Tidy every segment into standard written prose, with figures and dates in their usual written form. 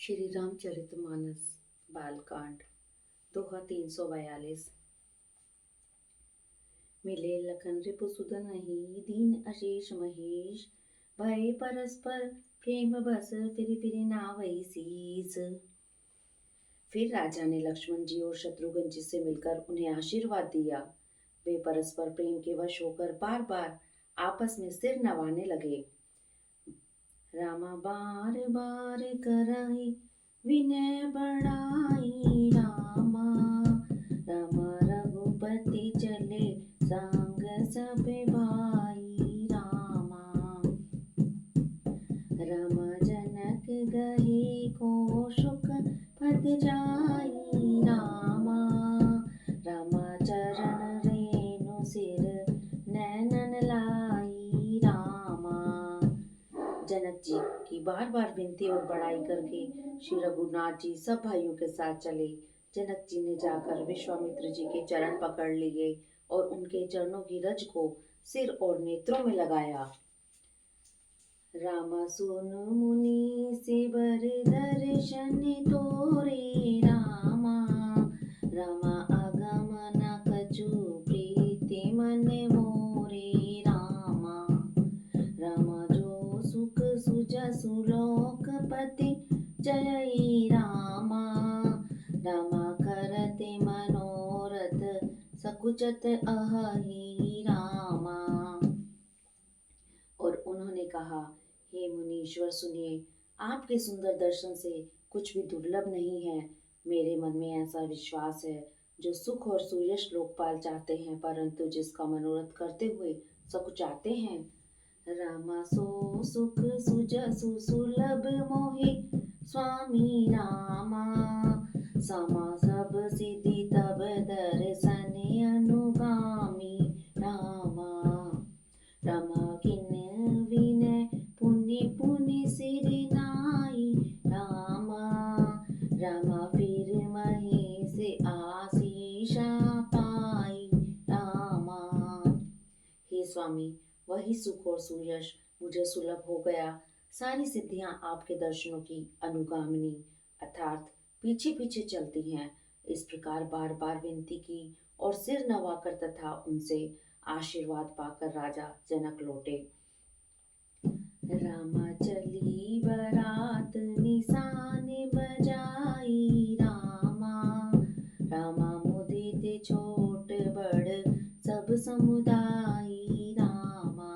श्री रामचरितमानस बालकांड दोहा 342। मिले लखन रिपुसुदन ही दीन अशेष महेश। भय परस्पर प्रेम बस फिर फिर नावई सीस। फिर राजा ने लक्ष्मण जी और शत्रुघ्न जी से मिलकर उन्हें आशीर्वाद दिया। वे परस्पर प्रेम के वश होकर बार बार आपस में सिर नवाने लगे। रामा बार बार करहि विनय बढ़ाई रामा। रामा रघुपति चले संग सब भाई रामा। राम जनक गहे कौशुक पद जाई रामा। रामा चरण रेणु सिर नैनन लाई रामा। जनक जी की बार बार विनती और बड़ाई करके श्री रघुनाथ जी सब भाइयों के साथ चले। जनक जी ने जाकर विश्वामित्र जी के चरण पकड़ लिए और उनके चरणों की रज को सिर और नेत्रों में लगाया। रामा सुन मुनि से बर दर्शन तोरे रामा। रामा आगम न कछु प्रीति मन मोरे रामा। रामा जो सुख सुजसु लोकपति जय रामा। रामा करते मनोरथ सकुचत अहि रामा। और उन्होंने कहा, हे मुनीश्वर सुनिए, आपके सुंदर दर्शन से कुछ भी दुर्लभ नहीं है। मेरे मन में ऐसा विश्वास है, जो सुख और सुयश लोकपाल चाहते हैं परंतु जिसका मनोरथ करते हुए सकुचाते हैं। रामा सो सुख सुजसु सुलभ मोहि स्वामी रामा। समा सब सिद्धि तब दर्शन अनुगामी रामा। रामा किन विनय पुनि पुनि सिर नाई रामा। रामा फिर मही से आशीषा पाई रामा। हे स्वामी, वही सुख और सुयश मुझे सुलभ हो गया। सारी सिद्धियां आपके दर्शनों की अनुगामिनी अर्थात पीछे पीछे चलती हैं। इस प्रकार बार बार विनती की और सिर नवाकर तथा उनसे आशीर्वाद पाकर राजा जनक लौटे। रामा चली बरात निशान बजाई रामा। रामा मुदित छोट बड़ सब समुदाय रामा।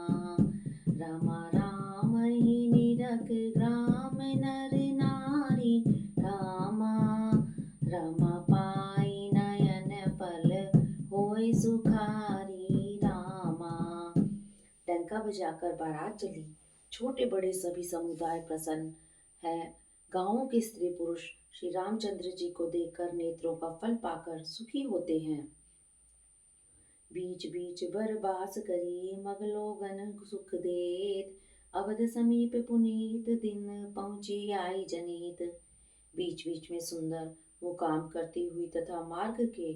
रामा राम ही निरख ग्राम नर नारी रामा। रामा पाई नयन फल होय सुखारी रामा। डंका बजाकर बारात चली। छोटे बड़े सभी समुदाय प्रसन्न हैं। गांवों के स्त्री पुरुष श्री रामचंद्र जी को देखकर नेत्रों का फल पाकर सुखी होते हैं। बीच बीच बरबास करी मगलोगन सुख देत। अवध समीप पुनीत दिन पहुंची आई जनीत। बीच बीच में सुंदर मुकाम करती हुई तथा मार्ग के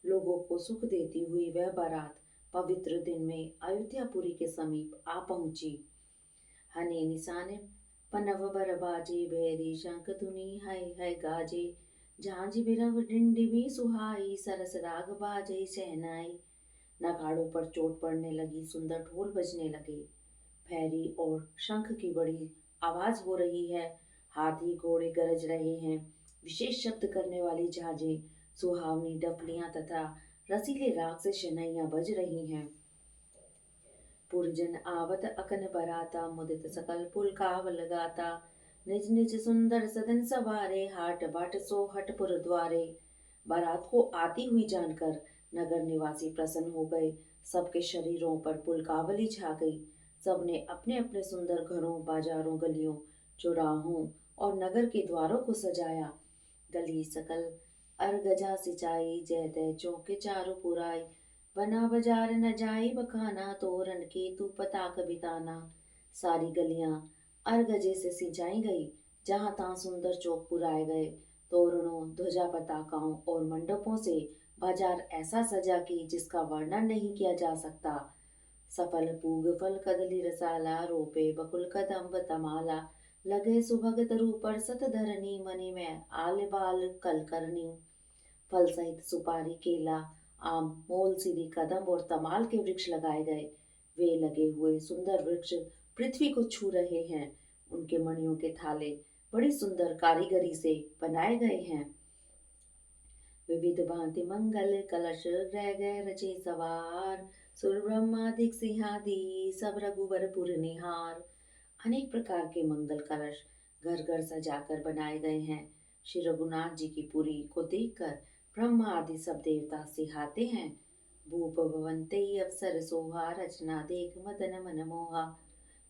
लोगों को सुख देती हुई वह बारात पवित्र दिन में अयोध्यापुरी के समीप आ पहुंची। हने निशाने पनव बर बाजे भैरी शंख धुनी है गाजे। झांझ बिरव डिंडिमी सुहाई सरस राग बाजे सहनाई। नगाड़ों पर चोट पड़ने लगी, सुंदर ढोल बजने लगे। भैरी और शंख की बड़ी आवाज हो रही है। हाथी घोड़े गरज रहे हैं। विशेष शब्द करने वाली झांझें, सुहावनी डफलियां तथा रसीले राग से शहनाइयां बज रही हैं। पुरजन आवत अकन बराता मुदित सकल पुलकावल गाता। निज निज सुंदर सदन सवारे हाट बाट सो हटपुर द्वारे। बारात को आती हुई जानकर नगर निवासी प्रसन्न हो गए। सबके शरीरों पर पुलकावली छा गई। सबने अपने अपने सुंदर घरों, बाजारों, गलियों, चौराहों और नगर के द्वारों को सजाया। गली सकल अरगजा सिंचाई जय तय चौके चारों पुराई। बना बाजार न जाई बखाना तोरण के तू पताक बिताना। सारी गलियां अरगजे से सिंचाई गई। जहां तहां सुंदर चौक पुराए गए। तोरणों, ध्वजा पताकाओं और मंडपों से बाजार ऐसा सजा कि जिसका वर्णन नहीं किया जा सकता। सफल पूग फल कदली रसाला रोपे बकुल कदम्ब तमाला। लगे सुभग तरु पर सत धरनी, मनि में आल बाल कल करनी। फल सहित सुपारी, केला, आम, मोल, सीरी, कदम और तमाल के वृक्ष लगाए गए। वे लगे हुए सुंदर वृक्ष पृथ्वी को छू रहे हैं। उनके मणियों के थाले बड़ी सुंदर कारीगरी से बनाए गए हैं। विविध भांति मंगल कलश ग्रह गए रचे सवार, सुर ब्रह्मादिक सिंहादि सब रघुवर पुर निहार। अनेक प्रकार के मंगल कलश घर घर सजाकर बनाए गए हैं। श्री रघुनाथ जी की पुरी को देखकर ब्रह्मा आदि सब देवता सिहाते हैं। भूप भवन्ते अवसर सोहा, रचना देख मदन मन मोहा।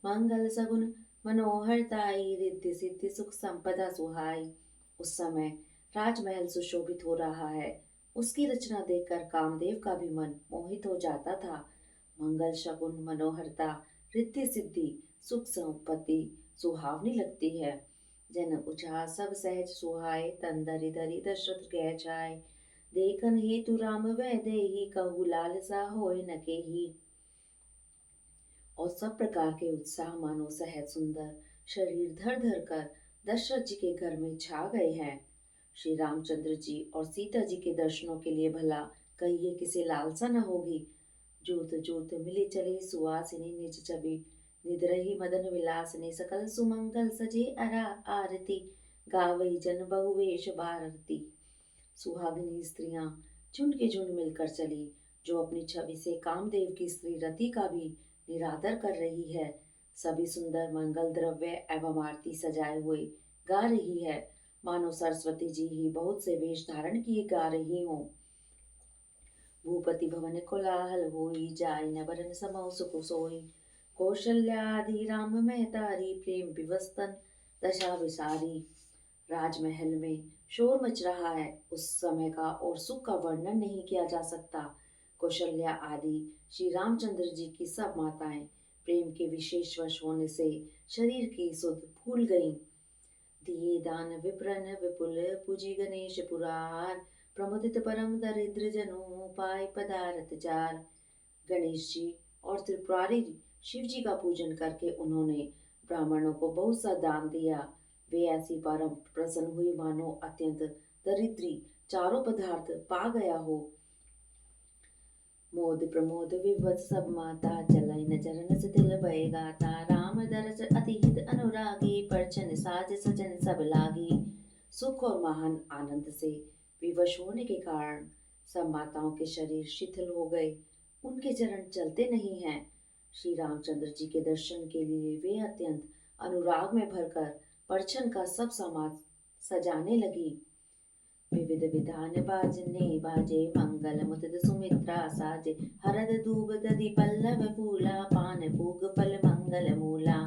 मंगल सगुन मनोहरताई, रिद्धि सिद्धि सुख संपदा सुहाई। उस समय राजमहल सुशोभित हो रहा है। उसकी रचना देखकर कामदेव का भी मन मोहित हो जाता था। मंगल शकुन मनोहरता, रिद्धि सिद्धि सुख संपत्ति सुहावनी लगती है। जन उचार सब सहज सुहाए, तन धरि धरि दशरथ गए जाए। देखन हेतु राम वै देही, कहु लालसा होय न केही। और सब प्रकार के उत्साह मानो सहज सुंदर शरीर धर धर कर दशरथ जी के घर में छा गए हैं। श्री रामचंद्र जी और सीता जी के दर्शनों के लिए भला कहिए किसे लालसा न होगी। जूत जूत मिली चले सुवासिनी, निज छवि निद्रही मदन विलासनी। सकल सुमंगल सजे अरा आरती, गावई जन बहुवेश भारती। सुहागिनी स्त्रियां झुंड के झुंड मिलकर चली, जो अपनी छवि से कामदेव की स्त्री रति का भी निरादर कर रही है। सभी सुंदर मंगल द्रव्य एवं आरती सजाए हुए गा रही है, मानो सरस्वती जी ही बहुत से वेश धारण किए गा रही हों। भूपति भवन कोलाहल होई, जाय न बरन समौ सुख सोई। कौशल्यादि राम महतारी, प्रेम विवस्तन दशा विसारी। राजमहल में शोर मच रहा है, उस समय का और सुख का वर्णन नहीं किया जा सकता। कौशल्या आदि श्री रामचंद्र जी की सब माताएं प्रेम के विशेष वश होने से शरीर की सुध भूल गईं। दिए दान विप्रन विपुल, पूजी गणेश पुरार। प्रमुदित परम दरिद्र जनों, पाय पदारथ जार। गणेश जी और त्रिपुरारी शिव जी का पूजन करके उन्होंने ब्राह्मणों को बहुत सा दान दिया। वे ऐसी परम प्रसन्न हुई मानो अत्यंत दरिद्री चारों पदार्थ पा गया हो। मोद प्रमोद विभत सब माता, चलै न चरण से तिल भय गाता। राम दरस अति हित अनुरागी, परछन साज सजन सब लागी। सुख और महान आनंद से विवश होने के कारण सब माताओं के शरीर शिथिल हो गए, उनके चरण चलते नहीं हैं। श्री रामचंद्र जी के दर्शन के लिए वे अत्यंत अनुराग में भरकर परछन का सब सामान सजाने लगी। विविध विधान बाजने बाजे, मंगल मुदित सुमित्रा साजे। हरद दूब दधि पल्लव फूला, पान भोग फल मंगल मूला।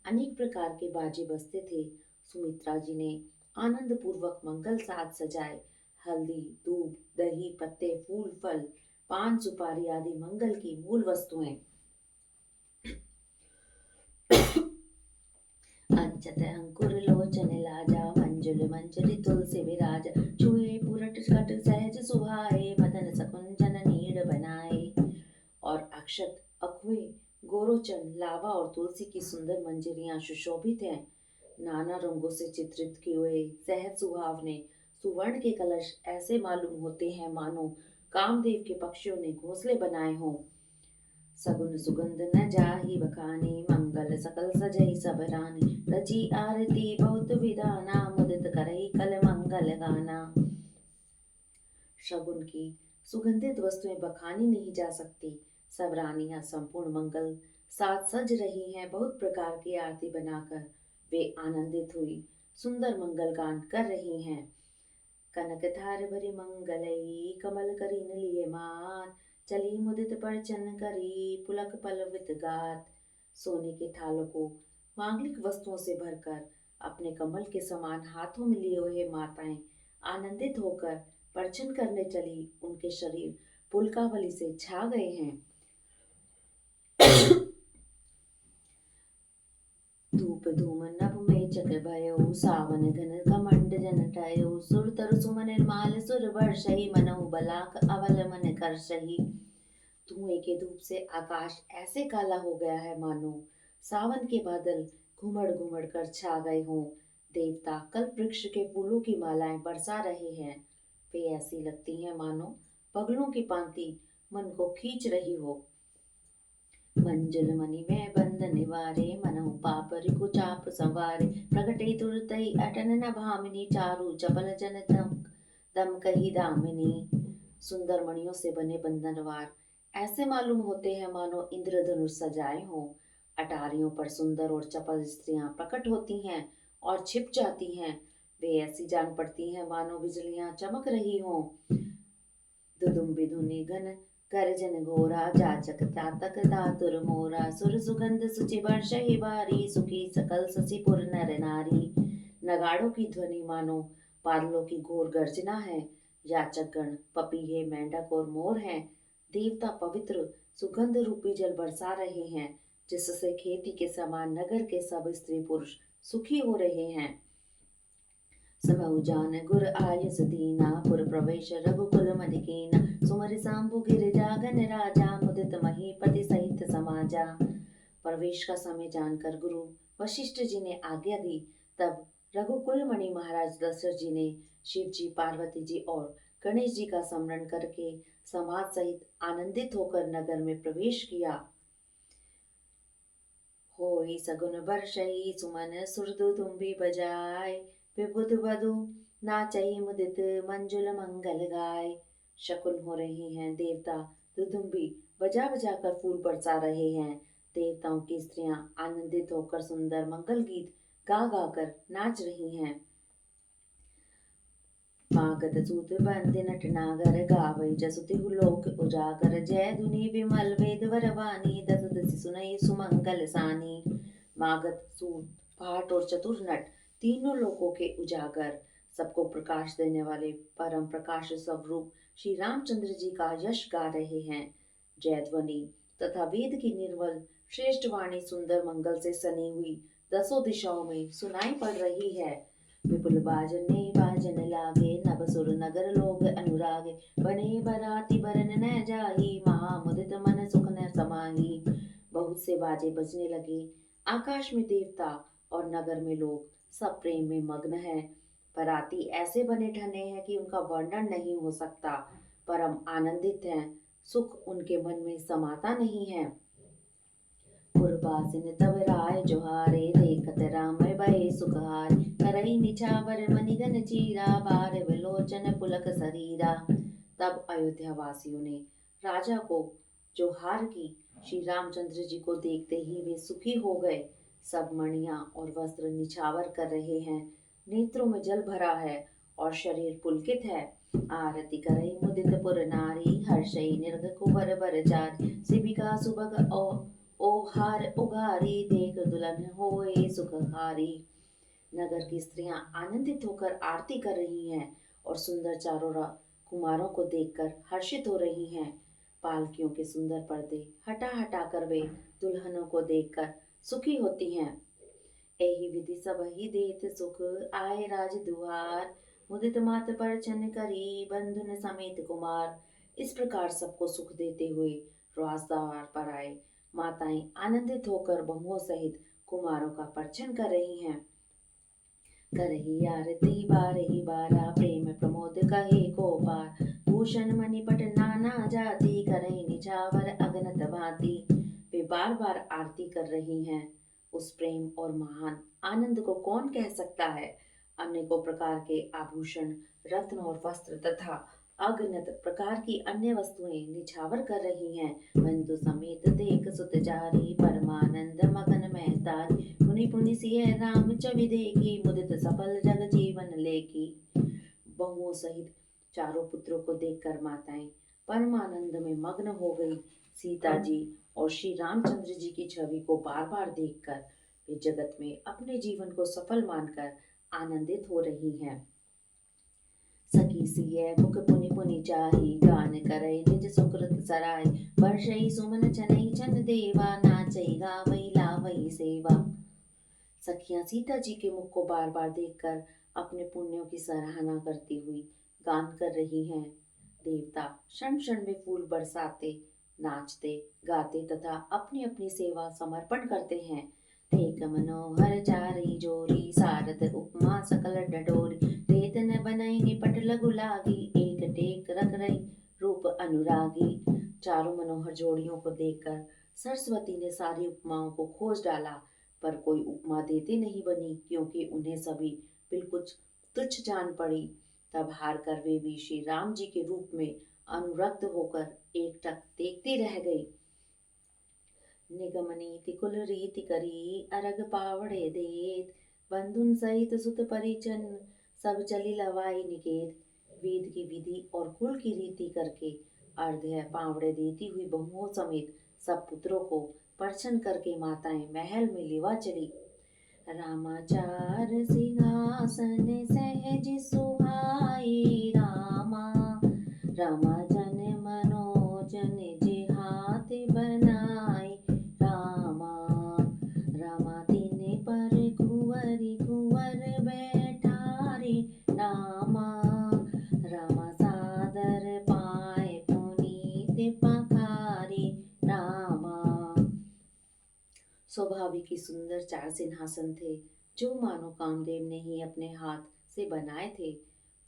अनेक प्रकार के बाजे बजते थे। सुमित्रा जी ने आनंद पूर्वक मंगल साज सजाए। हल्दी, दूब, दही, पत्ते, फूल, फल, पान, सुपारी आदि मंगल की मूल वस्तुएं। अंचत अंकुर लोचन लाजा, मंजुल मंजरी तुलसी विराज। छुए पुरट कट सहज सुहाए, मदन सकुंजन नीड़ बनाए। और अक्षत, अखुए, गोरोचन, लावा और तुलसी की सुंदर मंजरियां सुशोभित हैं। नाना रंगों से चित्रित किए हुए सहज सुहावने सुवर्ण के कलश ऐसे मालूम होते हैं मानो कामदेव के पक्षियों ने घोंसले बनाए हों। सगुन सुगंध न जाहि बखानी, मंगल सकल सजई सब रानी। रची आरती बहुत विधाना, मुदित करई कल मंगल गाना। शगुन की सुगंधित वस्तुएं बखानी नहीं जा सकती। सब रानियां संपूर्ण मंगल साथ सज रही हैं। बहुत प्रकार की आरती बनाकर वे आनंदित हुई सुंदर मंगल गान कर रही हैं। कनक थार भरी मंगलई, कमल करीन लिए मान। चली मुदित परचन करी, पुलक पलवित गात। सोने के थालों को मांगलिक वस्तुओं से भरकर अपने कमल के समान हाथों में लिए हुए माताएं आनंदित होकर परचन करने चली। उनके शरीर पुलकावली से छा गए हैं। धूप धूम नभ में चक्र भयो, सावन घन घमंड जन टयो। सुर तरु सुमन निर्माल सुर वर्षहि, मनहु बलाक अवल मन करषहि। धुएं के धूप से आकाश ऐसे काला हो गया है मानो सावन के बादल घुमड़ घुमड़ कर छा गए हों। देवता कल्प वृक्ष के फूलों की मालाएं बरसा रहे हैं। वे ऐसी लगती हैं मानो पगलों की पांति मन को खींच रही हो। मंजुल मणि में बंद निवारे मनहु पाप रिपु चाप संवारे प्रगटे तुरतई अटन न भामिनी चारु चपल जन दम दम कही दामिनी। सुंदर मणियों से बने बंधनवार ऐसे मालूम होते हैं मानो इंद्रधनुष सजाए हों। अटारियों पर सुंदर और चपल स्त्रियां प्रकट होती हैं और छिप जाती हैं। वे ऐसी जान पड़ती हैं मानो बिजलियां चमक रही हों। दुदुम्बि धुनि घन गर्जन घोरा जाचक तातक धातुर मोरा सुर सुगंध सुचि वर्षहि बारी सुखी सकल ससीपुर नर नारी। नगाड़ों की ध्वनि मानो बादलों की घोर गर्जना है। याचक गण पपीहे मेंढक और मोर हैं। देवता पवित्र सुगंध रूपी जल बरसा रहे हैं जिससे खेती के समान नगर के सब स्त्री पुरुष सुखी हो रहे हैं। समऊ जान गुर आयस दीना पुर प्रवेश रघुकुल मनि कीना सुमरि सांभु गिरिजागन राजा मुदित महीपति सहित समाजा। प्रवेश का समय जानकर गुरु वशिष्ठ जी ने आज्ञा दी। तब रघुकुल मणि महाराज दशरथ जी ने शिव जी पार्वती जी और गणेश जी का स्मरण करके समाज सहित आनंदित होकर नगर में प्रवेश किया। होई सगुन बरसई सुमन सुरदुदुम्बि बजाय विबुध वधु नाचई मुदित मंजुल मंगल गाय। शकुन हो रही हैं। देवता दुदुम्बी बजा बजा कर फूल बरसा रहे हैं। देवताओं की स्त्रियां आनंदित होकर सुंदर मंगल गीत गा गा कर नाच रही हैं। मागध सूत बंद नट नागर गावई जसुति लोक उजागर जय धुनि विमल वेद वरवानी दस दसी सुनई सुमंगल सानी। मागध सूत भाट और चतुर नट तीनों लोकों के उजागर सबको प्रकाश देने वाले परम प्रकाश स्वरूप श्री रामचंद्र जी का यश गा रहे हैं। जय ध्वनि तथा वेद की निर्मल श्रेष्ठ वाणी सुंदर मंगल से सनी हुई दसों दिशाओं में सुनाई पड़ रही है। विपुल बाजने बाजन लागे नभ सुर नगर लोग अनुरागे बने बराती बरन न जाही महामुदित मन सुख न समाही। बहुत से बाजे बजने लगे। आकाश में देवता और नगर में लोग सब प्रेम में मग्न हैं। बराती ऐसे बने ठने हैं कि उनका वर्णन नहीं हो सकता। परम आनंदित हैं। सुख उनके मन में समाता नहीं है। पुरवासिन तब राय जोहारे देखत राम भये सुखार करई निछावर मणिगन चीरा बार विलोचन पुलक शरीरा। तब अयोध्या वासियों ने राजा को जोहार की। श्री रामचंद्र जी को देखते ही वे सुखी हो गए। सब मणियां और वस्त्र निछावर कर रहे हैं। नेत्रों में जल भरा है और शरीर पुलकित है। आरती करई मुदित पुर नारी हर्षई निर्ग कुंवर बर चारी शिविका सुभग ओहार उघारी देख दुल्हन होए सुखहारी। नगर की स्त्रियां आनंदित होकर आरती कर रही हैं और सुंदर चारों कुमारों को देखकर हर्षित हो रही हैं। पालकियों के सुंदर पर्दे हटा हटा कर वे दुल्हनों को देखकर सुखी होती हैं। एहि विधि सब ही देत सुख आए राज दुआर मुदित मात पर चन करी बंधुन समेत कुमार। इस प्रकार सबको सुख देते हुए राजद्वार पर आए। माताएं आनंदित होकर बहुओं सहित कुमारों का परछन कर रही हैं। करही आरती बारही बारा प्रेम प्रमोद कहे को पार भूषण मणिपट नाना जाति करही निछावर अगनत भांति। वे बार बार आरती कर रही हैं। उस प्रेम और महान आनंद को कौन कह सकता है। अनेकों प्रकार के आभूषण रत्न और वस्त्र तथा अगणित प्रकार की अन्य वस्तुएं निछावर कर रही हैं। बंधु समेत देख सुत जारी परमानंद मगन महतारी पुनि पुनि सिय राम छवि देखी मुदित सफल जग जीवन लेखी। बहुओं सहित चारों पुत्रों को देखकर माताएं परमानंद में मग्न हो गई। सीता जी और श्री रामचंद्र जी की छवि को बार बार देखकर वे जगत में अपने जीवन को सफल मानकर आनंदित हो रही हैं। सखी सिय मुख पुनि पुनि चाही गान करई निज सुकृत सराय वर्षई सुमन चनई चन देवा नाचई गावई लावई सेवा। सखियां सीता जी के मुख को बार बार देखकर अपने पुण्यों की सराहना करती हुई गान कर रही हैं। देवता क्षण क्षण में फूल बरसाते नाचते गाते तथा अपनी अपनी सेवा समर्पण करते हैं। देख मनोहर चारि जोरी, सारद उपमा सकल डडोरी। देत न बनई निपट लघु लागी, एक टेक रख रही रूप अनुरागी। चारों मनोहर जोड़ियों को देखकर सरस्वती ने सारी उपमाओं को खोज डाला, पर कोई उपमा देते नहीं बनी, क्योंकि उन्हें सभी बिल्कुल तुच्छ जान पड़ी। तब हार कर वे भी श्री राम जी के रूप में अनुरक्त होकर एकटक देखती रह गई। निगम नीति कुल रीति करी, अरग पावड़े देत। बंधुन सहित सुत परिजन, सब चली लवाई निकेत। वेद की विधि और कुल की रीति करके अर्ध्य पावड़े देती हुई बहुओं समेत सब पुत्रों को परछन करके माताएं महल में लेवा चली। रामाचार सिंहासन सहज सुहाई, रामा रामा जन मनोजन जे हाथ बनाई। रामा रामा तिन पर कुंवरी कुंवर बैठारे। रामा रामा सादर पाए पुनीत पखारे। रामा स्वाभाविक ही सुंदर चार सिंहासन थे, जो मानो कामदेव ने ही अपने हाथ से बनाए थे।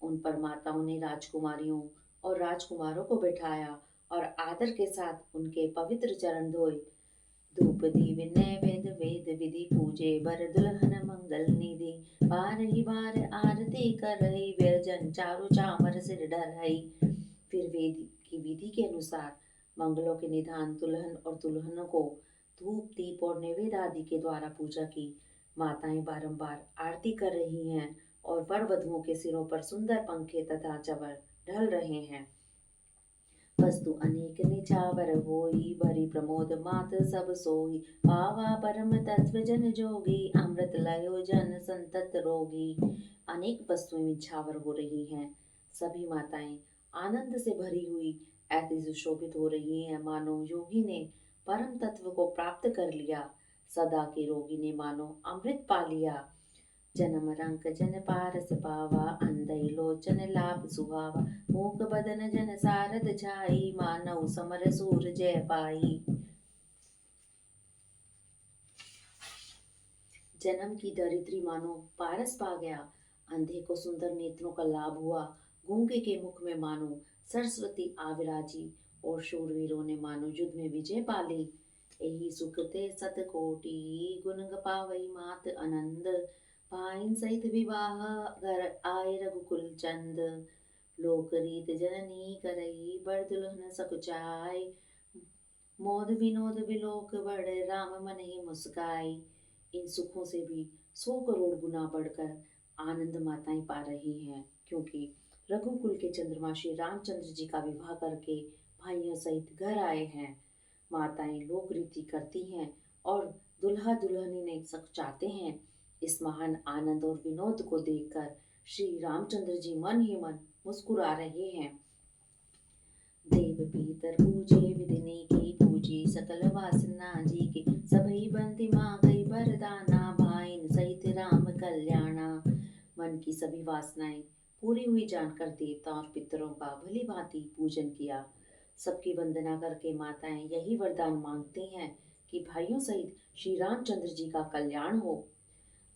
उन पर माताओं ने राजकुमारियों और राजकुमारों को बिठाया और आदर के साथ उनके पवित्र चरण धोए। धूप दीप नैवेद्य वेद विधि पूजे, बर दुल्हन मंगल निधि। बार ही बार आरती कर रही, व्यजन चारु चामर सिर डरई। फिर वेद की विधि के अनुसार मंगलों के निधान दुल्हन और दुल्हनों को धूप दीप और नैवेद्य आदि के द्वारा पूजा की। माताएं बारंबार आरती कर रही हैं और वर वधुओं के सिरों पर सुंदर पंखे तथा चवर ढल रहे हैं। वस्तु अनेक निछावर होई, भरी प्रमोद मात सब सोई। पावा परम तत्व जन जोगी, अमृत लयो जन संतत रोगी। अनेक वस्तुएं निछावर हो रही हैं। सभी माताएं आनंद से भरी हुई ऐसी सुशोभित हो रही हैं, मानो योगी ने परम तत्व को प्राप्त कर लिया। सदा के रोगी ने मानो अमृत पा लिया। जन्म रंक जन पारस पावा, अंधई लोचन लाभ सुहावा। मूक बदन जन सारद छाई, मानव समर सूर जय पाई। जन्म की दरिद्री मानो पारस पा गया, अंधे को सुंदर नेत्रों का लाभ हुआ, गूंगे के मुख में मानो सरस्वती आविराजी और शूरवीरों ने मानो युद्ध में विजय पा ली। यही सुख ते सतकोटि, गुण पावई मात आनंद। पाइन सहित विवाह घर आए रघुकुल चंद। लोक रीत जननी करई, बर दुल्हन सकुचाई। मोद विनोद विलोक बढ़, राम मन ही मुस्काई। इन सुखों से भी 100 करोड़ गुना बढ़कर आनंद माताएं पा रही हैं, क्योंकि रघुकुल के चंद्रमा श्री रामचंद्र जी का विवाह करके भाइयों सहित घर आए हैं। माताएं लोक रीति करती हैं और दुल्हा दुल्हनी ने सब चाहते हैं। इस महान आनंद और विनोद को देखकर श्री रामचंद्र जी मन ही मन मुस्कुरा रहे हैं। देव पीतर पूजे विधिनी की, पूजी सकल वासना जी की। सभई बंदी माँ गई बरदाना, भाइन सहित राम कल्याणा। मन की सभी वासनाएं पूरी हुई जानकर देवता और पितरों का भली भांति पूजन किया। सबकी वंदना करके माताएं यही वरदान मांगती हैं कि भाइयों सहित श्री रामचंद्र जी का कल्याण हो।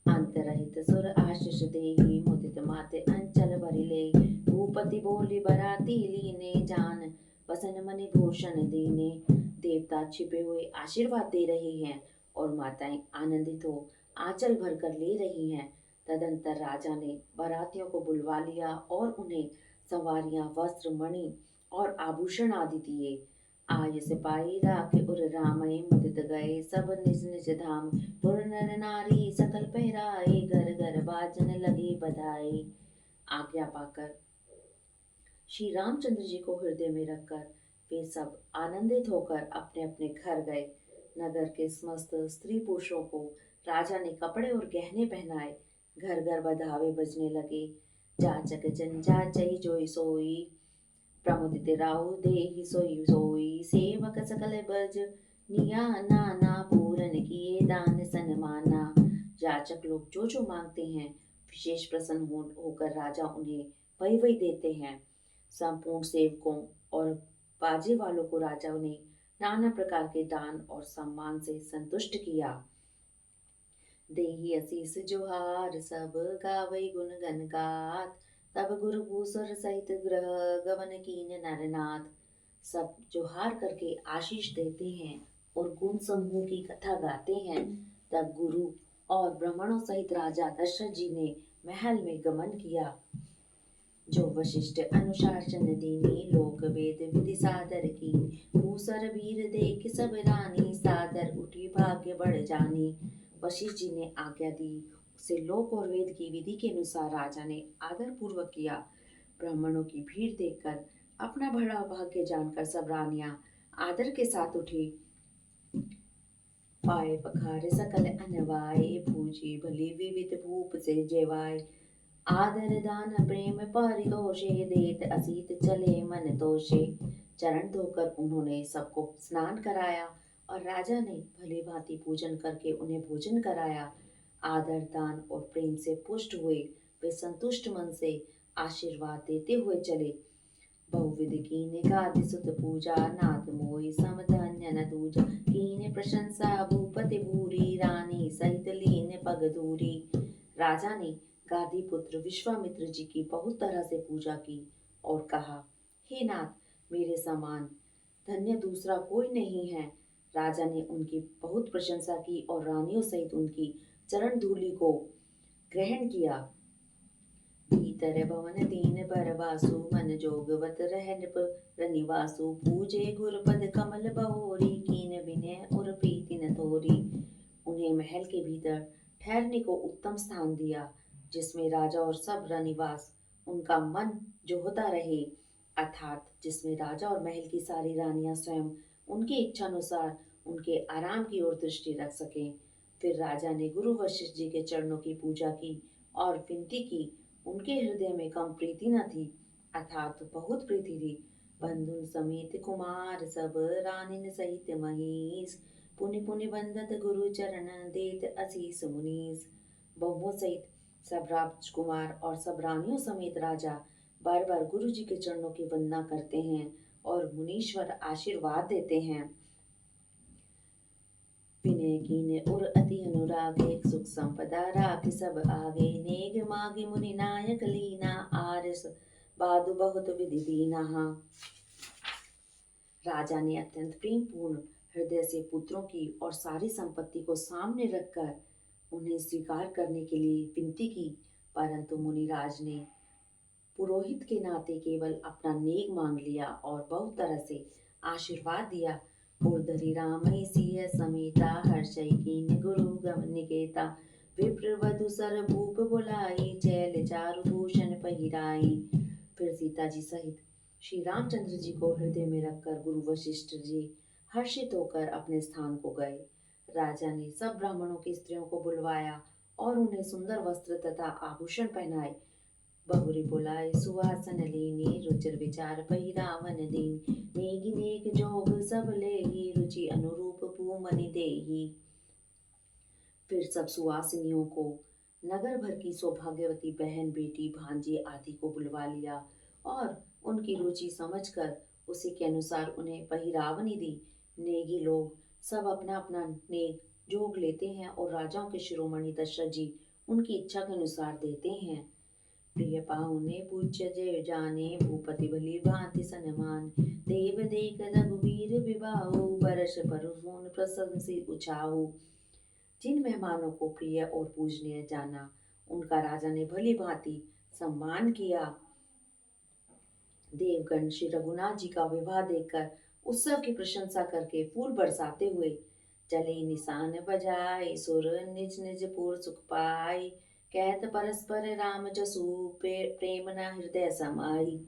अंतरहित सुर आशीष देहि, मुदित माते अंचल भरिले। भूपति बोली बराती लीने, जान वसन मणि भूषण दीने। देवता छिपे हुए आशीर्वाद दे रहे हैं और माताएं आनंदित हो आंचल भरकर ले रही हैं। तदंतर राजा ने बारातियों को बुलवा लिया और उन्हें सवारियां, वस्त्र, मणि और आभूषण आदि दिए। आय सिपाही राखे उर रामय, मुदित गए सब निज निज धाम। पुर नर नारी सकल पहराए, घर घर बाजन लगी बधाई। आज्ञा पाकर श्री रामचंद्र जी को हृदय में रखकर वे सब आनंदित होकर अपने अपने घर गए। नगर के समस्त स्त्री पुरुषों को राजा ने कपड़े और गहने पहनाए। घर घर बधावे बजने लगे। जाचक जन जाचई जोई सोई, प्रमुदित राहु देहि सोई सोई। सेवक सकल बज निया, नाना पूरन किए दान सन्माना। याचक लोग जो जो मांगते हैं, विशेष प्रसन्न होकर राजा उन्हें वही वही देते हैं। संपूर्ण सेवकों और बाजे वालों को राजा ने नाना प्रकार के दान और सम्मान से संतुष्ट किया। देहि असीस जोहार सब गावै गुण गन गात। तब गुरु भूसुर सहित ग्रह गवन कीन नरनाथ। सब जोहार करके आशीष देते हैं और गुण समूह की कथा गाते हैं। तब गुरु और ब्राह्मणों सहित राजा दशरथ जी ने महल में गमन किया। जो वशिष्ठ अनुशासन दीनी लोक वेद विधि सादर की। मूसर वीर देख सब रानी सादर उठी भाग्य बढ़ जानी। वशिष्ठ जी ने आज्ञा दी, उसे लोक और वेद की विधि के अनुसार राजा ने आदर पूर्वक किया। ब्राह्मणों की भीड़ देखकर अपना बड़ा भाग्य जानकर सब रानियां आदर के साथ उठी। पाए पखारे सकल अनवाए पूजी भली विविध भूप से जेवाए। आदर दान प्रेम परितोषे देत असीत चले मन तोषे। चरण धोकर उन्होंने सबको स्नान कराया और राजा ने भली भांति पूजन करके उन्हें भोजन कराया। आदर दान और प्रेम से पुष्ट हुए वे संतुष्ट मन से आशीर्वाद देते हुए चले। बहुविध कीने गादि सुत पूजा नाथ मोहि समधन्य न दूजा। कीने प्रशंसा भूपति भूरी रानी सहित लीन पग दूरी। राजा ने गादी पुत्र विश्वामित्र जी की बहुत तरह से पूजा की और कहा, हे नाथ मेरे समान धन्य दूसरा कोई नहीं है। राजा ने उनकी बहुत प्रशंसा की और रानियों सहित उनकी चरण धूलि को ग्रहण किया। भीतर भवन दीन बर वासु मन जोगवत रह नृप रनिवासु। पूजे गुरपद कमल बहोरी कीन विनय और प्रीति न थोरी। उन्हें महल के भीतर ठहरने को उत्तम स्थान दिया जिसमें राजा और सब रनिवास उनका मन जोहता रहे, अर्थात जिसमें राजा और महल की सारी रानियां स्वयं उनकी इच्छा अनुसार उनके आराम की ओर दृष्टि रख सकें। फिर राजा ने गुरु वशिष्ठ जी के चरणों की पूजा की और विनती की। उनके हृदय में कम प्रीति न थी, अर्थात बहुत प्रीति थी। बंधु समेत कुमार सब रानिन सहित महीस। पुनि पुनि बंदत गुरु चरण देत असीस मुनीस। बहुओं सहित सब राजकुमार और सब रानियों समेत राजा बार बार गुरु जी के चरणों की वंदना करते हैं और मुनीश्वर आशीर्वाद देते हैं। विनय कीने और अति अनुरागे सुख संपदा राखि सब आगे। नेग मागे मुनि नायक लीना आरस बादु बहुत विधि दीना। राजा ने अत्यंत प्रेम पूर्ण हृदय से पुत्रों की और सारी संपत्ति को सामने रखकर उन्हें स्वीकार करने के लिए विनती की, परंतु मुनिराज ने पुरोहित के नाते केवल अपना नेक मांग लिया और बहुत तरह से आशीर्वाद दिया। उर्धरी राम सिय समेता हर्षई कीन गुरु गम निकेता। विप्र वधु सर भूप बुलाई चैल चारु भूषण पहिराई। फिर सीता जी सहित श्री रामचंद्र जी को हृदय में रखकर गुरु वशिष्ठ जी हर्षित होकर अपने स्थान को गए। राजा ने सब ब्राह्मणों की स्त्रियों को बुलवाया और उन्हें सुंदर वस्त्र तथा आभूषण पहनाए। बहुरी बुलाए सुहासन लेनी रुचिर विचार पहिरावन दीन। नेगी नेक जोग सब लेही रुचि अनुरूप भूमनि देही। फिर सब सुवासिनियों को नगर भर की सौभाग्यवती बहन बेटी भांजी आदि को बुलवा लिया और उनकी रुचि समझकर उसी के अनुसार उन्हें पहिरावनी दी। नेगी लोग सब अपना अपना नेक जोग लेते हैं और राजाओं के शिरोमणि दशरथ जी उनकी इच्छा के अनुसार देते हैं। प्रिय पाहुने पूज्य जय जाने भूपति भली भांति सनमान। देव देख रघुवीर विवाहु बरस परसोन प्रशंसी उछाहु। जिन मेहमानों को प्रिय और पूजनीय जाना उनका राजा ने भली भांति सम्मान किया। देवगण श्री रघुनाथ जी का विवाह देखकर उत्सव की प्रशंसा करके फूल बरसाते हुए चले। निशान बजाए सुर निज निज पुर सुख पाई। कहत परस्पर राम जसु प्रेम न हृदय समाई।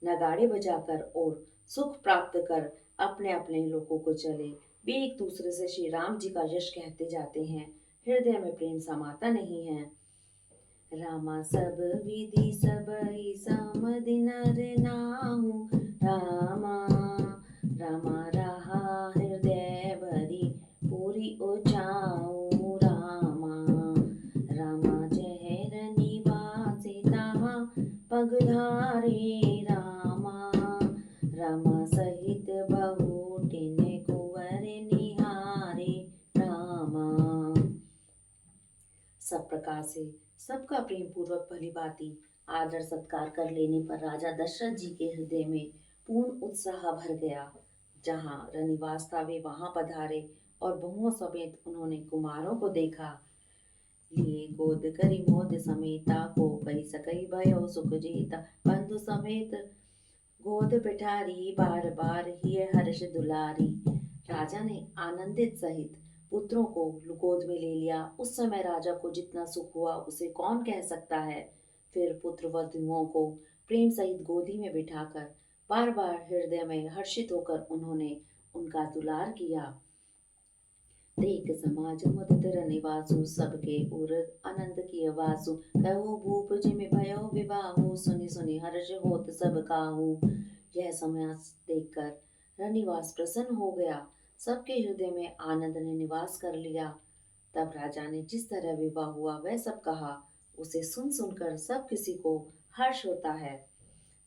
नगाड़े बजाकर और सुख प्राप्त कर अपने अपने लोगों को चले। वे एक दूसरे से श्री राम जी का यश कहते जाते हैं, हृदय में प्रेम समाता नहीं है। रामा सब विधि सबई समधि नर नाहु। रामा रामा रहा हृदय भरी पूरी ओछाऊ। रामा रामा जहर निवासी तहाँ पगधारे। रामा रामा सहित बहुटिन कुंवर निहारे। रामा प्रकार से सबका प्रेम पूर्वक भलीभांति आदर सत्कार कर लेने पर राजा दशरथ जी के हृदय में पूर्ण उत्साह भर गया। जहाँ रनिवास था वे वहां पधारे और बहुओं समेत उन्होंने कुमारों को देखा। लिए गोद करी मोद समेता को कही सकई भयो सुख जेता बंधु समेत गोद पिठारी बार बार ही हर्ष दुलारी। राजा ने आनंदित सहित पुत्रों को गोद में ले लिया। उस समय राजा को जितना सुख हुआ उसे कौन कह सकता है। फिर पुत्र वधुओं को प्रेम सहित गोदी में बिठाकर बार बार हृदय में हर्षित होकर उन्होंने उनका दुलार किया। देख समाज मुदित रनिवासु सबके उर आनंद किय वासु कहु भूप जिमि भयो विवाहु सुनि सुनि हर्ष होत सब काहू। यह समाज देखकर रनिवास प्रसन्न हो गया। सबके हृदय में आनंद ने निवास कर लिया। तब राजा ने जिस तरह विवाह हुआ वह सब कहा। उसे सुन सुनकर सब किसी को हर्ष होता है।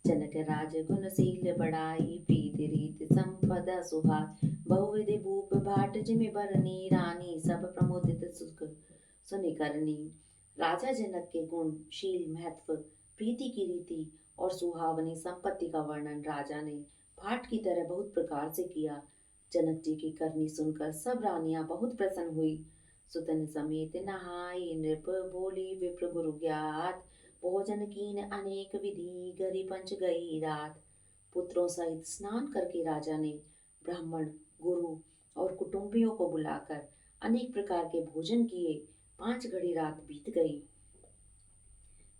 जनक राज गुण शील बढ़ाई प्रीति रीति संपदा सुहाई बहुविधि भूप भाट जिमि बरनी रानी सब प्रमोदित सुख सुनि करनी। राजा जनक के गुण शील महत्व प्रीति की रीति और सुहावनी संपत्ति का वर्णन राजा ने भाट की तरह बहुत प्रकार से किया। जनक जी की करनी सुनकर सब रानियां बहुत प्रसन्न हुई। सुतन समेत नहाई नृप बोली विप्र गुरु ज्ञात भोजन कीन अनेक विधि गरी पंच गई रात। पुत्रों सहित स्नान करके राजा ने ब्राह्मण गुरु और कुटुंबियों को बुलाकर अनेक प्रकार के भोजन किए। 5 घड़ी रात बीत गई।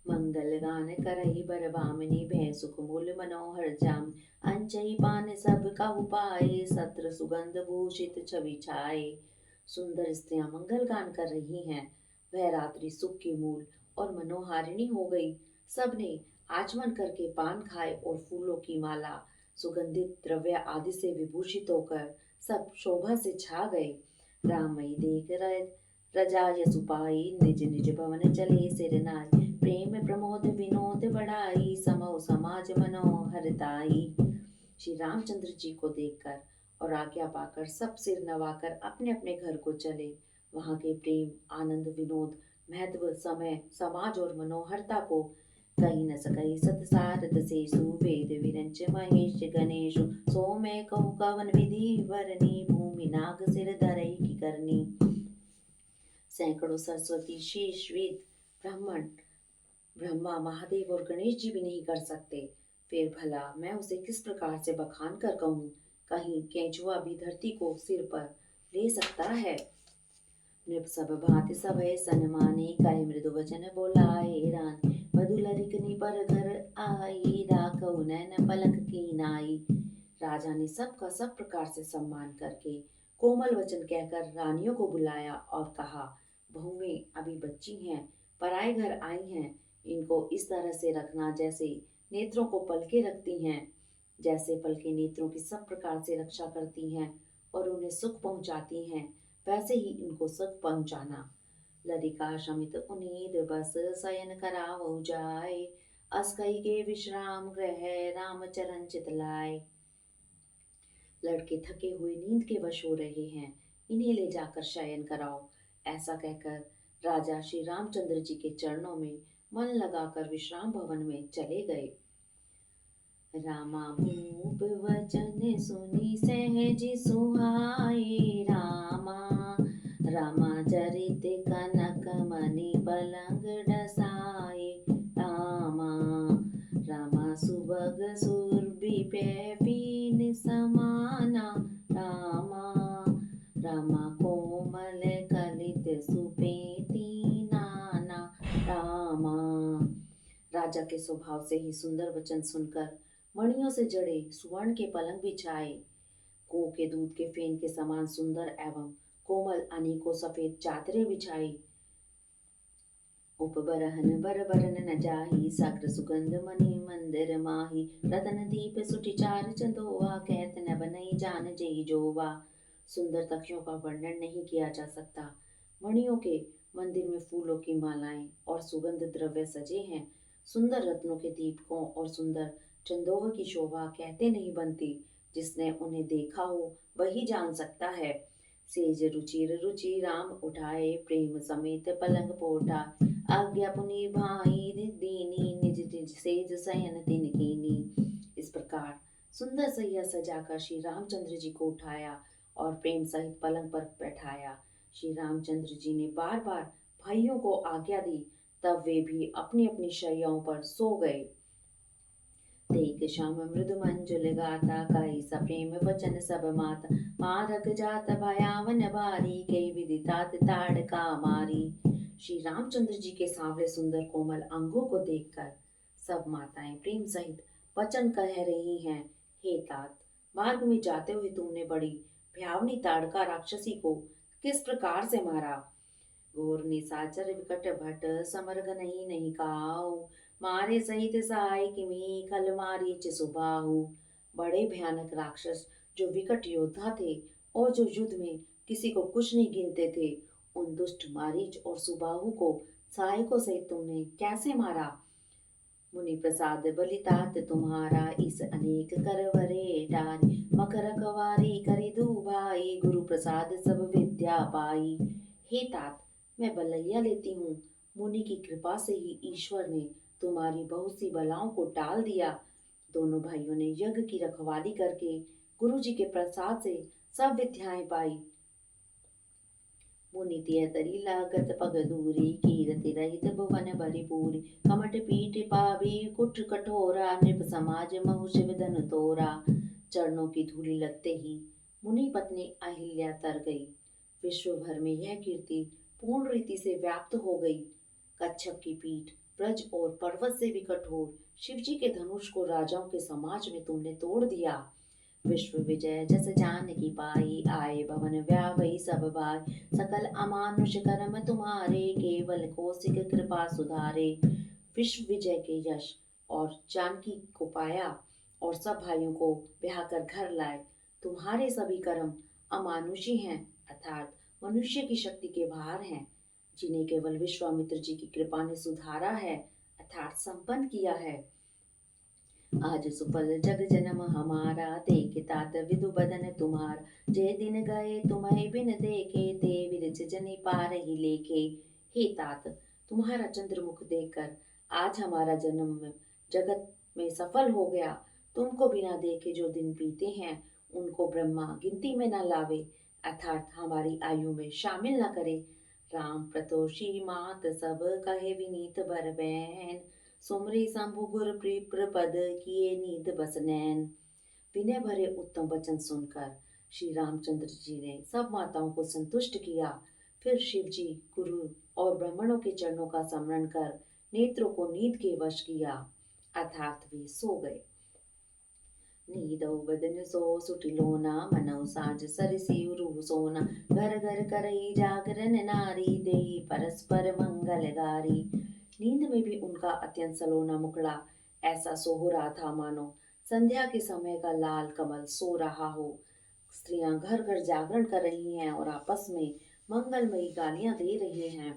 मंगल गान करहि बर भामिनी भय सुख मूल मनोहर जाम अंचई पान सब कहु पाए सत्र सुगंध भूषित छवि छाए। सुंदर स्त्रियां मंगल गान कर रही हैं। वह रात्रि सुख की मूल और मनोहारिणी हो गई। सबने आचमन करके पान खाए और फूलों की माला सुगंधित द्रव्य आदि से विभूषित होकर सब शोभा से छा गए। रामई देख रजाय सुपाई निज निज भवन चले सिर नाई प्रेम प्रमोद विनोद बढ़ाई समो समाज मनोहरताई। श्री रामचंद्र जी को देखकर और आज्ञा पाकर सब सिर नवाकर अपने अपने घर को चले। वहां के प्रेम आनंद विनोद महत्व समय समाज और मनोहरता को कही न सकई सत सारद सेसु वेद विरंच महेश गणेशु सो मैं कहूँ कवन विधि वरनी भूमि नाग सिर धरई की करनी। सैकड़ों सरस्वती शेष वेद ब्राह्मण ब्रह्मा महादेव और गणेश जी भी नहीं कर सकते। फिर भला मैं उसे किस प्रकार से बखान कर कहूँ। कहीं केंचुआ भी धरती को सिर पर ले सकता है। नृप सब भांति सभय सन्माने कहे मृदु वचन बोलाए रान वधु लरिकनी पर घर आई राखऊ नैन पलक की नाई। राजा ने सबका सब प्रकार से सम्मान करके कोमल वचन कहकर रानियों को बुलाया और कहा, बहुएं अभी बच्ची हैं, पराए घर आई हैं। इनको इस तरह से रखना जैसे नेत्रों को पलके रखती हैं। जैसे पलके नेत्रों की सब प्रकार से रक्षा करती हैं और उन्हें सुख पहुंचाती हैं, वैसे ही इनको सुख पहुंचाना। ललिका शमित उनीद बस शयन करावो जाए अस कई के विश्राम ग्रह राम चरण चितलाए। लड़के थके हुए नींद के वश हो रहे हैं, इन्हें ले जाकर शयन कराओ। ऐसा कहकर राजा श्री रामचंद्र जी के चरणों में मन लगाकर विश्राम भवन में चले गए। रामा भूप वचन सुनी सहज सुहाए रामा रामा चरित कनक मणि पलंग डसाए रामा रामा सुबग सुरभि पैपीन समाना रामा रामा कोमल कलित सुपेती नाना रामा। राजा के स्वभाव से ही सुंदर वचन सुनकर मणियों से जड़े सुवर्ण के पलंग बिछाए, गो के दूध के फेन के समान सुंदर एवं कोमल अनेकों सफेद चादरें बिछाई। उपबरहन बर बरन न जाही साग्र सुगंध मणि मंदिर माही रतन दीप सुटि चार चंदोवा कहत न बनई जान जेई जोवा। सुंदर तकियों का वर्णन नहीं किया जा सकता। मणियों के मंदिर में फूलों की मालाएं और सुगंध द्रव्य सजे हैं। सुंदर रत्नों के दीपकों और सुंदर चंदोह की शोभा कहते नहीं बनती। जिसने उन्हें देखा हो वही जान सकता है। सेज रुचिर रुचि राम उठाए प्रेम समेत पलंग पोटा आज्ञा पुनि भाई दीनी, निज निज सेज शयन तिन कीनी। इस प्रकार सुंदर सैया सजाकर श्री रामचंद्र जी को उठाया और प्रेम सहित पलंग पर बैठाया। श्री रामचंद्र जी ने बार बार भाइयों को आज्ञा दी, तब वे भी अपनी अपनी शैयाओं पर सो गए। तेक श्याम मृदु मंजुल गाता, कहि सप्रेम वचन सब माता। मारक जात भयावन भारी, कई विदितात ताड़का मारी। श्री रामचंद्र जी के सांवले सुंदर कोमल अंगों को देखकर सब माताएं प्रेम सहित वचन कह रही हैं, हे तात, मार्ग में जाते हुए तुमने बड़ी भयावनी ताड़का राक्षसी को किस प्रकार से मारा। घोर निशाचर विकट भट, समर नहीं नहीं काऊ। मारे सहित सहाय किमी, खल मारी सुबाहु। बड़े भयानक राक्षस जो विकट योद्धा थे और जो युद्ध में किसी को कुछ नहीं गिनते थे, उन दुष्ट मारीच और सुबाहु को सहायकों सहित तुमने कैसे मारा। मुनि प्रसाद बलितात तुम्हारा, इस अनेक करवरे डारी। मकर कवारी करि दू भाई, गुरु प्रसाद सब विद्या पाई। हे तात, मैं बलैया लेती हूँ, मुनि की कृपा से ही ईश्वर ने तुम्हारी बहुत सी बलाओं को टाल दिया। दोनों भाइयों ने यज्ञ की रखवाली करके गुरु जी के प्रसाद से सब विद्याएं पाई। मुनि तिय तरी लागत पग दूरी, कीरति रहित भुवन भरी पूरी। कमट पीठ पावी कुट कठोरा, नृप समाज महु शिव धनु तोरा। चरणों की धूलि लगते ही मुनि पत्नी अहिल्या तर गई। विश्व भर में यह कीर्ति पूर्ण रीति से व्याप्त हो गई। कच्छप की पीठ ब्रज और पर्वत से भी कठोर शिवजी के धनुष को राजाओं के समाज में तुमने तोड़ दिया। विश्व विजय जस जान की पाई, आए भवन व्यावई सब भाई। सकल अमानुष कर्म तुम्हारे, केवल कौशिक कृपा सुधारे। विश्व विजय के यश और जानकी को पाया और सब भाइयों को ब्याह कर घर लाए। तुम्हारे सभी कर्म अमानुषी हैं, अर्थात मनुष्य की शक्ति के बाहर हैं, जिन्हें केवल विश्वामित्र जी की कृपा ने सुधारा है, अर्थात संपन्न किया है। आज सुफल जग जन्म हमारा, देखे तात विदु बदन तुम्हार। जे दिन गए तुम्हें बिन देखे, ते विरच जनि पार ही लेखे। हे तात, तुम्हारा चंद्रमुख देखकर आज हमारा जन्म जगत में सफल हो गया। तुमको बिना देखे जो दिन बीते हैं, उनको ब्रह्मा गिनती में न लावे, अर्थात हमारी आयु में शामिल न करे। राम प्रतोषी मात सब, कहे विनीत बर बैन। सुमरी शंभु गुर प्रपद, किए नींद बस नैन। विनय भरे उत्तम वचन सुनकर श्री रामचंद्र जी ने सब माताओं को संतुष्ट किया। फिर शिव जी, गुरु और ब्राह्मणों के चरणों का स्मरण कर नेत्रों को नींद के वश किया, अर्थात वे सो गए। नीदौ बदन सो सुटिलोना, मनौ साज सरसी रूह सोना। घर घर करई जागरण नारी, देई परस्पर मंगल गारी। नींद में भी उनका अत्यंत सलोना मुखड़ा ऐसा सो हो रहा था मानो संध्या के समय का लाल कमल सो रहा हो। स्त्रियां घर घर जागरण कर रही हैं और आपस में मंगलमयी गालियां दे रही हैं।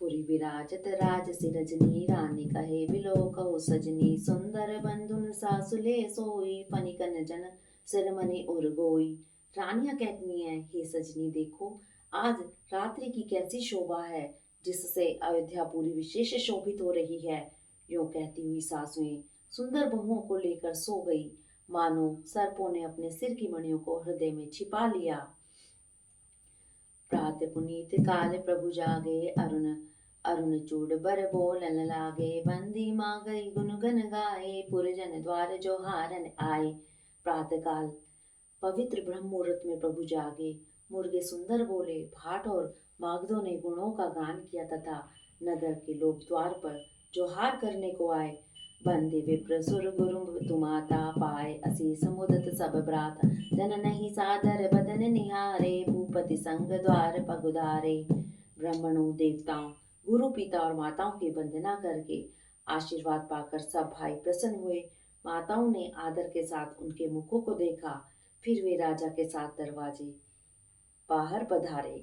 पुरी विराजत राज सिरजनी, रानी कहे बिलो कहो सजनी। सुंदर बंधुन सासुले सोई, फनिकन जन सिरमणि उर गोई। रानियां कहती हैं, हे सजनी देखो, आज रात्रि की कैसी शोभा है, जिससे अयोध्यापुरी विशेष शोभित हो रही है। यूं कहती हुई सासुएं सुंदर बहुओं को लेकर सो गई, मानो सर्पों ने अपने सिर की मणियों को हृदय में छिपा लिया। प्रात पुनीत काल प्रभु जागे, अरुण अरुण चूड़ बर बोलन लागे। बंदी माँ गई गुन गन गाए, पुरजन द्वार जो हारन आए। प्रातः काल पवित्र ब्रह्म मुहूर्त में प्रभु जागे। मुर्गे सुंदर बोले, भाट और मागधों ने गुणों का गान किया तथा नगर के लोग द्वार पर जोहार करने को आए। बंदे विप्र सुर गुरु तुमाता, पाए असीस मुदत सब ब्रात। जन नहीं सादर बदन निहारे, भूपति संग द्वार पगुधारे। ब्राह्मणों, देवताओं, गुरु पिता और माताओं की वंदना करके आशीर्वाद पाकर सब भाई प्रसन्न हुए। माताओं ने आदर के साथ उनके मुखों को देखा। फिर वे राजा के साथ दरवाजे बाहर पधारे।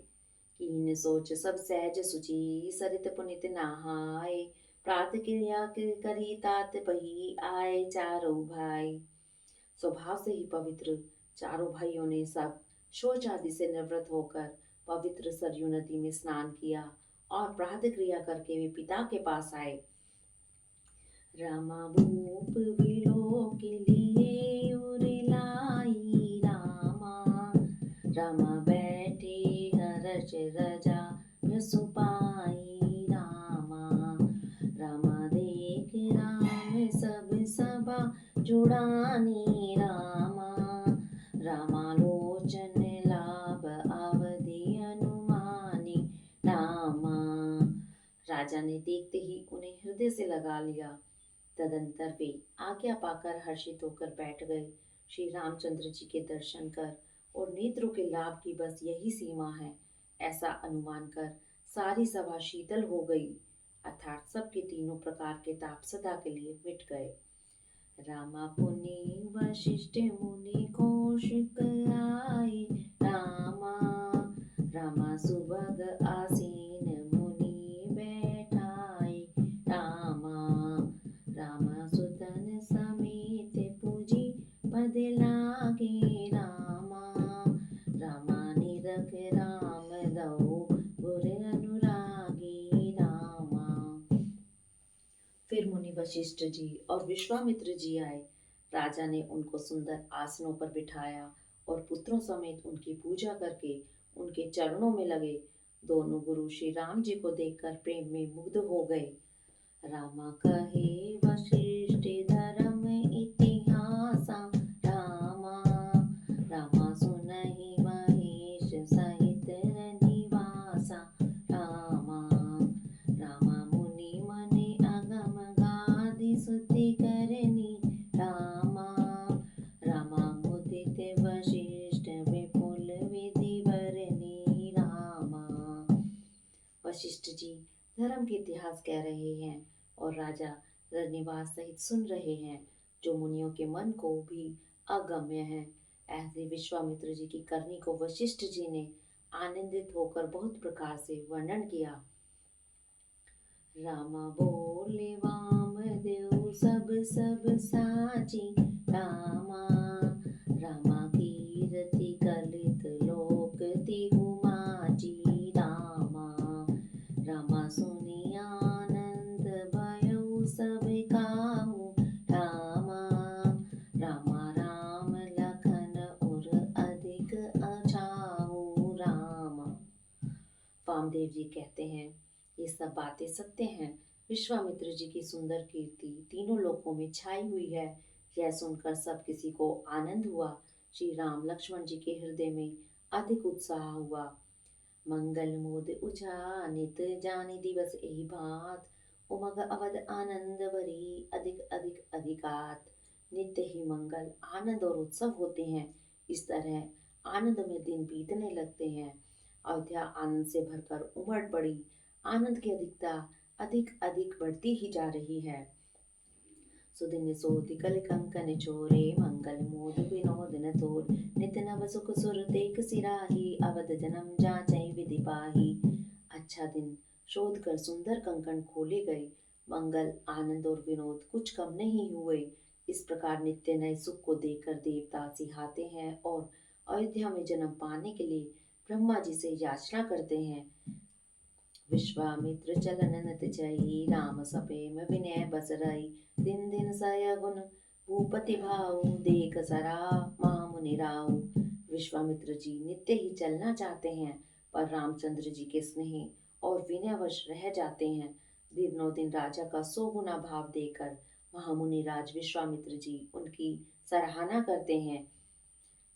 कीन सोच सब सहज सुचि, सरित पुनित नहाए। प्रात क्रिया करी तात पही, आए चारों भाई। स्वभाव से ही पवित्र चारों भाइयों ने सब शौच आदि से निवृत्त होकर पवित्र सरयू नदी में स्नान किया और प्रातः क्रिया करके वे पिता के पास आए। रामा भूप विलोकिलिए उरिलाई रामा, रामा बैठे हर्ष रजा सुपाई रामा, रामा देख राम सब सभा जुड़ानी रामा, रामालोचन लाभ अवधि अनुमानी रामा। राजा ने देखते ही उन्हें हृदय से लगा लिया। तदंतर वे आज्ञा पाकर हर्षित होकर बैठ गए। श्री रामचंद्र जी के दर्शन कर और नेत्रों के लाभ की बस यही सीमा है, ऐसा अनुमान कर सारी सभा शीतल हो गई, अर्थात सबके तीनों प्रकार के ताप सदा के लिए मिट गए। रामा पुनि वशिष्ठ मुनि कौशिक आए रामा, रामा सुभग आसीन मुनि बैठाए रामा, रामा सुतन समेत पूजी पद लागे रामा, रामा निरख राम दऊ गुर अनुरागी रामा। फिर मुनि वशिष्ठ जी और विश्वामित्र जी आए। राजा ने उनको सुंदर आसनों पर बिठाया और पुत्रों समेत उनकी पूजा करके उनके चरणों में लगे। दोनों गुरु श्री राम जी को देखकर प्रेम में मुग्ध हो गए। रामा कहे वशिष्ठ धर्म इतिहासा रामा, रामा सुनहि महेश सहित निवासा रामा, रामा मुनि मने अगम गादि स्तुति करनी रामा, रामा मुदित वशिष्ठ विपुल विधि बरनी रामा। वशिष्ठ जी धर्म के इतिहास कह रहे हैं और राजा रनिवास सहित सुन रहे हैं, जो मुनियों के मन को भी अगम्य है। ऐसे विश्वामित्र जी की करनी को वशिष्ठ जी ने आनंदित होकर बहुत प्रकार से वर्णन किया। रामा बोले वामदेव सब सब साची रामा, रामा कीर्ति कलित लोक तिहु माची रामा, रामा सुनि आनंद भयउ सब काहू रामा, रामा राम लखन उर अधिक अछाहू रामा। वामदेव जी कहते हैं, ये सब बातें सत्य हैं। विश्वामित्र जी की सुंदर कीर्ति तीनों लोकों में छाई हुई है। यह सुनकर सब किसी को आनंद हुआ। श्री राम लक्ष्मण जी के हृदय में अधिक उत्साह हुआ। मंगल मोद उछानित जानि दिवस एहि भांत, उमग अवध आनंद भरी अधिक अधिक अधिकात। नित्य ही मंगल आनंद और उत्सव होते हैं। इस तरह आनंद में दिन बीतने लगते हैं। अयोध्या आनंद से भरकर उमड़ पड़ी। आनंद की अधिकता अधिक अधिक बढ़ती ही जा रही है। सुदिन सोति कल कंकन छोरे, मंगल मोद विनोद न तोर, नित नव सुख सुर देख सिराही, अवध जन्म जाचै विधि पाही। अच्छा दिन शोध कर सुंदर कंकन खोले गए, मंगल आनंद और विनोद कुछ कम नहीं हुए। इस प्रकार नित्य नए सुख को देखकर देवता सिहाते हैं और अयोध्या में जन्म पाने के लिए ब्रह्मा जी से याचना करते हैं। विश्वामित्र चलन नत चई, राम सपेम विनय बस रई, दिन दिन सयगुन भूपति भाऊ, देख सरा महामुनि राऊ। विश्वामित्र जी नित्य ही चलना चाहते हैं, पर रामचंद्र जी के स्नेह और विनयवश रह जाते हैं। दिनों दिन राजा का 100 गुना भाव देकर महामुनि राज विश्वामित्र जी उनकी सराहना करते हैं।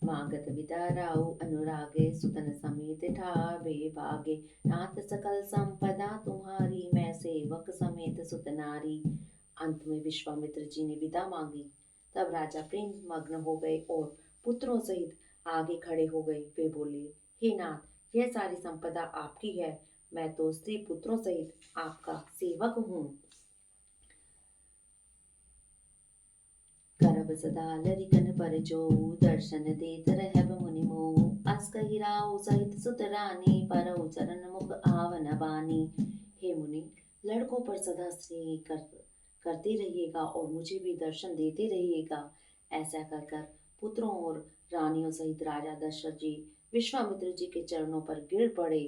मागत विदाराऊ अनुरागे, सुतन समेत ठावे भागे, नाथ सकल संपदा तुम्हारी, मैं सेवक समेत सुत नारी। अंत में विश्वामित्र जी ने विदा मांगी। तब राजा प्रेम मग्न हो गए और पुत्रों सहित आगे खड़े हो गए। वे बोले, हे नाथ, यह सारी संपदा आपकी है, मैं तो स्त्री पुत्रों सहित आपका सेवक हूँ। करब सदा लरिकन पर जो, दर्शन देत रहब मुनि मोह, अस कहि राउ सहित सुत रानी, परौ चरण मुख आवन बानी। हे मुनि, लड़कों पर सदा स्नेह करते रहिएगा और मुझे भी दर्शन देते रहिएगा। ऐसा कर कर पुत्रों और रानियों सहित राजा दशरथ जी विश्वामित्र जी के चरणों पर गिर पड़े,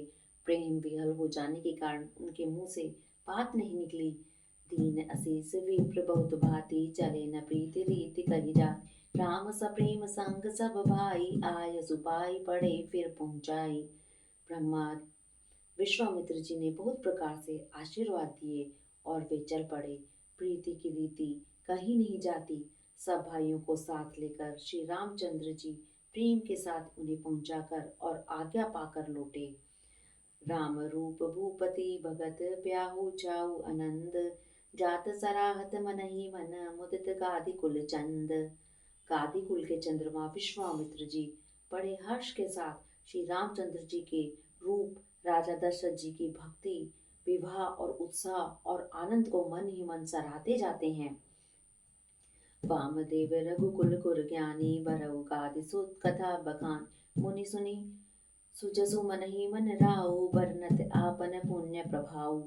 प्रेम विहल हो जाने के कारण उनके मुंह से बात नहीं निकली। दीन असीस विप्र बहुत भांति चले न प्रीति रीति कही जात। राम सप्रेम संग सब भाई आय सुपाई पड़े फिर पहुंचाई। ब्रह्मा विश्वामित्र जी ने बहुत प्रकार से आशीर्वाद दिए और वे चल पड़े। प्रीति की रीति कहीं नहीं जाती। सब भाइयों को साथ लेकर श्री रामचंद्र जी प्रेम के साथ उन्हें पहुंचाकर और आज्ञा पाकर लौटे। राम रूप भूपति भगत ब्याहु जाऊ आनंद। जात सराहत मन ही मन मुदित गादी कुल चंद। गादी कुल के चंद्रमा विश्वामित्र जी बड़े हर्ष के साथ श्री रामचंद्र जी के रूप, राजा दशरथ जी की भक्ति, विवाह और उत्साह और आनंद को मन ही मन सराहते जाते हैं। वामदेव रघुकुल गुर ज्ञानी बरऊ गादि सुत कथा बखान। मुनि सुनी सुजसु मन ही मन राउ बरनत आपन पुण्य प्रभाव।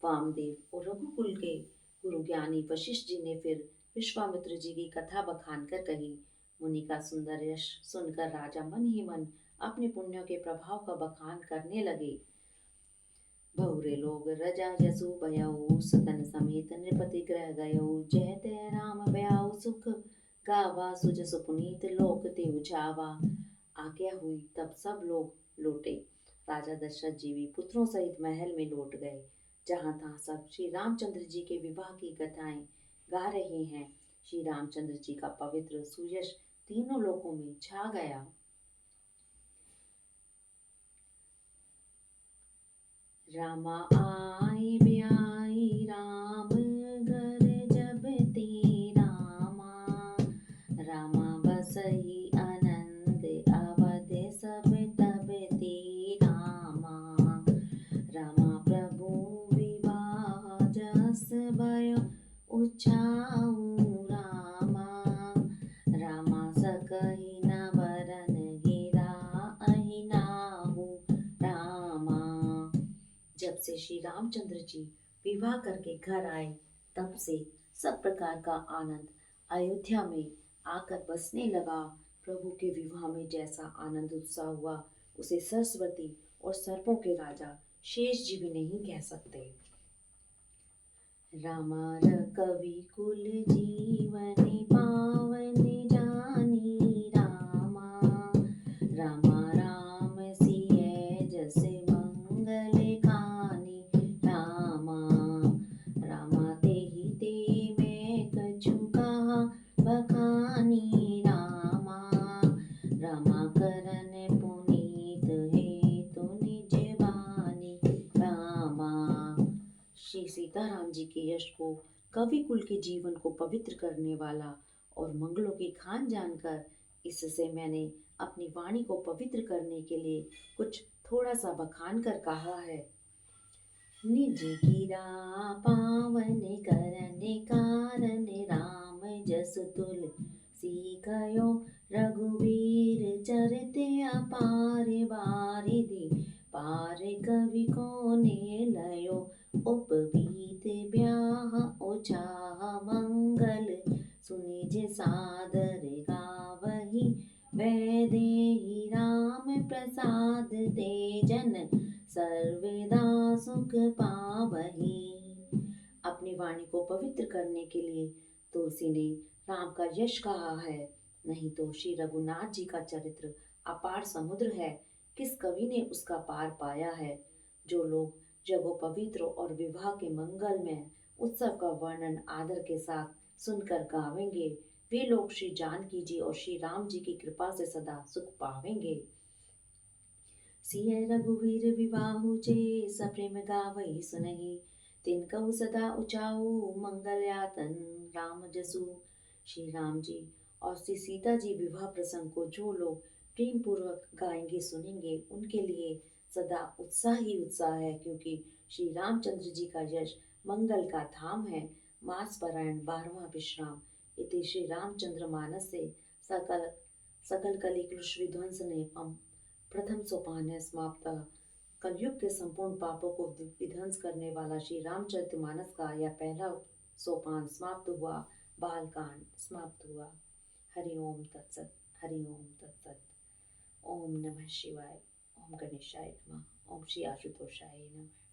वामदेव और रघुकुल के गुरु ज्ञानी वशिष्ठ जी ने फिर विश्वामित्र जी की कथा बखान कर कही। मुनि का सुंदर यश सुनकर राजा मन ही मन अपने पुण्यों के प्रभाव का बखान करने लगे। बहुरे लोग रजा जसु भयउ सुतन समेत नृपति ग्रह गयउ। जय तय राम भयाउ सुख गावा सुजसु पुनीत लोक ते उजावा। आज्ञा हुई तब सब लोग लौटे। राजा दशरथ जी भी पुत्रों सहित महल में लौट गए। जहाँ तहाँ सब श्री रामचंद्र जी के विवाह की कथाएं गा रहे हैं। श्री रामचंद्र जी का पवित्र सुयश तीनों लोकों में छा गया। रामा आए ब्याई राम घर जब ते रामा। रामा बसहि आनंद अवध सब तब ते रामा। रामा प्रभु विवाह जस भयो उछाऊ रामा। रामा सकहि न बरन गिरा अहि नाहु रामा। जब से श्री रामचंद्र जी विवाह करके घर आए तब से सब प्रकार का आनंद अयोध्या में आकर बसने लगा। प्रभु के विवाह में जैसा आनंद उत्साह हुआ उसे सरस्वती और सर्पों के राजा शेष जी भी नहीं कह सकते। रामार कवि कुल जीवन पावन जानी रामा। रामा राम सिय जस मंगल खानी रामा। रामा तेहि ते मैं कछु कहा बखानी रामा। रामा करन पुनीत हेतु निज बानी रामा। श्री सीताराम जी के यश को, कवि कुल के जीवन को पवित्र करने वाला और मंगलों की खान जानकर इससे मैंने अपनी वाणी को पवित्र करने के लिए कुछ थोड़ा सा बखान कर कहा है। निज गिरा पावन करने कारण राम जस तुल सीखयो। रघुवीर चरित अपार बारिधि पार कवि को ने लयो। उपवीत ब्याह उचाह मंगल सुनिज सादर गावही। वैदेही राम प्रसाद तेजन सर्वदा सुख पावही। अपनी वाणी को पवित्र करने के लिए तुलसी ने राम का यश कहा है। नहीं तो श्री रघुनाथ जी का चरित्र अपार समुद्र है, किस कवि ने उसका पार पाया है। जो लोग जगो पवित्र और विवाह के मंगल में उत्सव का वर्णन आदर के साथ सुनकर गावेंगे, वे लोग श्री जानकी जी और श्री राम जी की कृपा से सदा सुख पावेंगे। सिय रघुवीर विवाहु जे सप्रेम गावई सुनहि। तिनकहु सदा उचाऊ मंगल यातन राम जसु। श्री राम जी और श्री सीता जी विवाह प्रसंग को जो लोग प्रेम पूर्वक गाएंगे सुनेंगे उनके लिए सदा उत्साह ही उत्साह है, क्योंकि श्री रामचंद्र जी का यश मंगल का धाम है। मास पारायण 12वां विश्राम। इति श्री रामचंद्र मानस से सकल सकल कलिक्लुष विध्वंस ने प्रथम सोपान है समाप्त। कलयुग के संपूर्ण पापों को विध्वंस करने वाला श्री रामचरितमानस का यह पहला सोपान समाप्त हुआ। बालकांड समाप्त हुआ। हरि ओम तत्सत। हरि ओम तत्सत। ओम नमः शिवाय। ओम गणेशाय नमः। ओम श्री आशुतोषाय नमः।